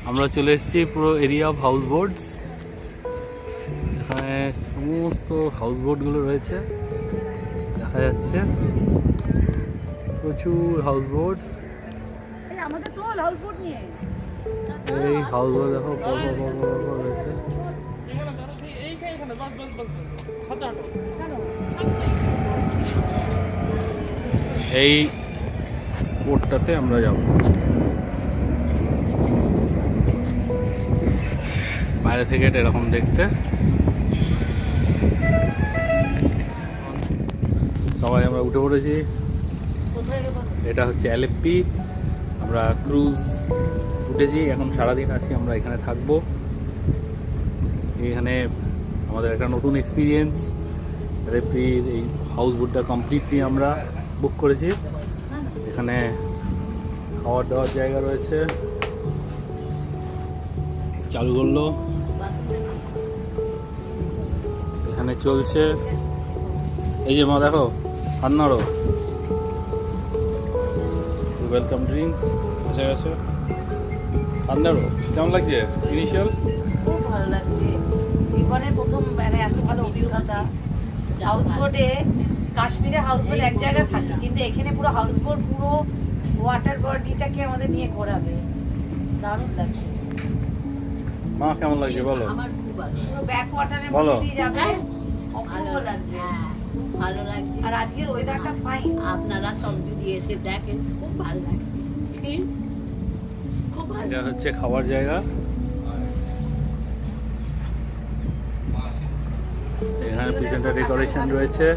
আমরা চলে এসেছি পুরো এরিয়া অফ হাউস বোটস। এখানে সমস্ত হাউস বোটগুলো রয়েছে, দেখা যাচ্ছে প্রচুর হাউস বোটস। এই হাউস বোট দেখো রয়েছে। এই বোটটাতে আমরা যাব। বাইরে থেকে এটা এরকম দেখতে। সবাই আমরা উঠে পড়েছি। এটা হচ্ছে অ্যালেপ্পি। আমরা ক্রুজ উঠেছি, এখন সারাদিন আছি আমরা এখানে থাকবো। এখানে আমাদের একটা নতুন এক্সপিরিয়েন্স। অ্যালেপ্পির এই হাউস বোটটা কমপ্লিটলি আমরা বুক করেছি। এখানে খাওয়ার দাওয়ার জায়গা রয়েছে, চালু করলো। এখানে চলছে এই যে মা দেখো আন্নারও ওয়েলকাম ড্রিঙ্কস এসে গেছে। আন্নারও কেমন লাগছে ইনিশিয়াল? খুব ভালো লাগছে, জীবনের প্রথম মানে এত ভালো অভিজ্ঞতা। হাউস বোটে কাশ্মীরে হাউস বোট এক জায়গায় থাকে, কিন্তু এখানে পুরো হাউস বোট পুরো ওয়াটার বডিটাকে আমাদের নিয়ে ঘোরাবে, দারুণ লাগছে। মা কেমন লাগছে বলো? আমার খুব ভালো, পুরো ব্যাক ওয়াটারের মধ্যে দিয়ে যাবে, অপূর্ব লাগছে, খুব ভালো লাগছে। আর আজকের ওয়েদারটা ফাইন, আপনারা সব যদি এসে দেখেন খুব ভালো লাগছে, খুব ভালো। এটা হচ্ছে খাওয়ার জায়গা। এখানে পিছনটা ডেকোরেশন রয়েছে।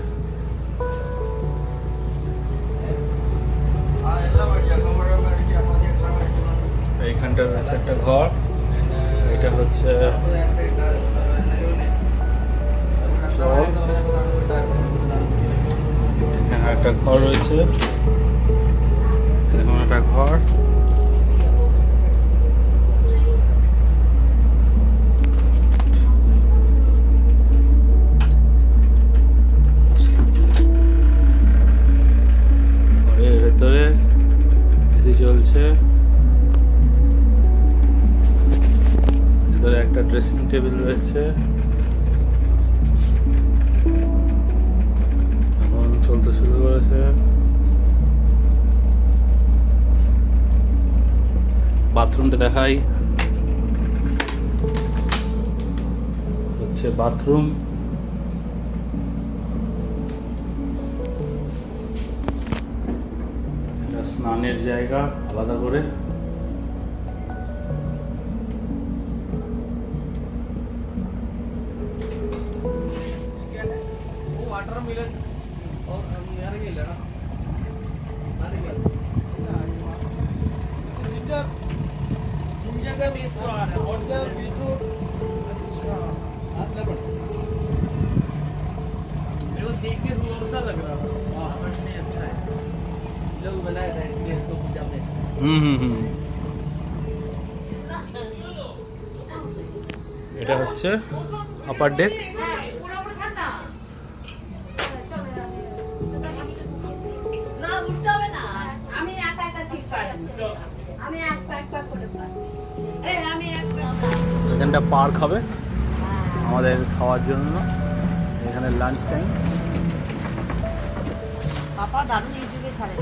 এইখানটা রয়েছে একটা ঘর। এটা হচ্ছে এখানে একটা ঘর রয়েছে, এখানে একটা ঘর। ঘরের ভেতরে এসি চলছে, ভেতরে একটা ড্রেসিং টেবিল রয়েছে। এখন চলতে শুরু করেছে। বাথরুমটা দেখাই, হচ্ছে বাথরুম। এটা স্নানের জায়গা আলাদা করে। এটা হচ্ছে আপার ডেক। এখানটা পার্ক হবে আমাদের খাওয়ার জন্য। এখানে লাঞ্চ টাইম। পাপা দারুণ ইউটিউবে ছাড়ে।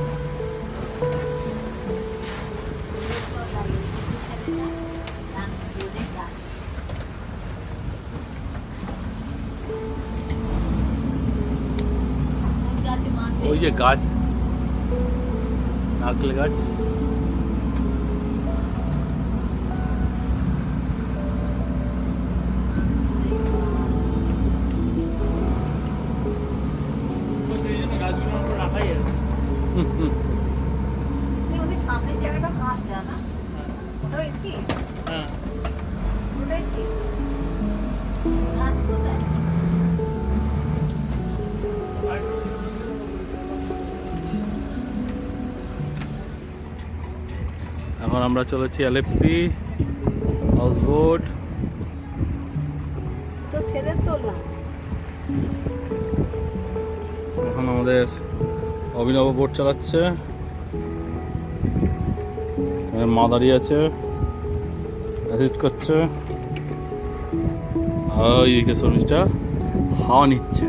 ওই যে গাছ, নারকেল গাছ। সামনের জায়গাটা ঘাস দেয় না, ওটা এসি। হ্যাঁ ওটা এসি গাছ কোথায়? এখন আমরা চলেছি অ্যালেপ্পি হাউস বোট। তো ছেলের তো না, এখন আমাদের অভিনব বোট চালাচ্ছে। মা দাঁড়িয়ে আছে। অ্যাসিস্ট করছে। আর এইদিকে শর্মিষ্ঠা হাওয়া নিচ্ছে।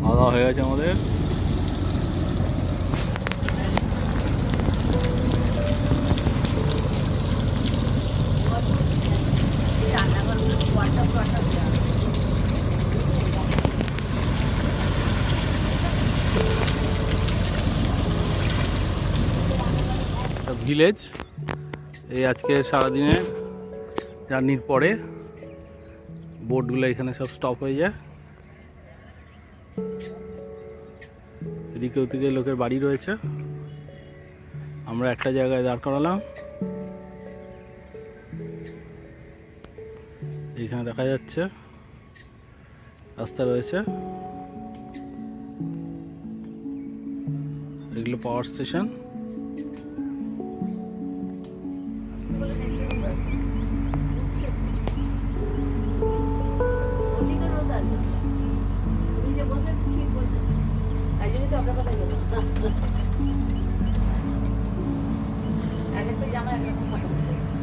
খাওয়া দাওয়া হয়ে গেছে আমাদের। ভিলেজ এই আজকে সারাদিনে জার্নির পরে বোটগুলো এখানে সব স্টপ হয়ে যায়। এদিকে ওদিকে লোকের বাড়ি রয়েছে। আমরা একটা জায়গায় দাঁড় করালাম। এখানে দেখা যাচ্ছে রাস্তা রয়েছে। এগুলো পাওয়ার স্টেশন।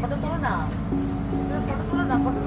ফটো তোলো না, ফটো তোলো না, ফটো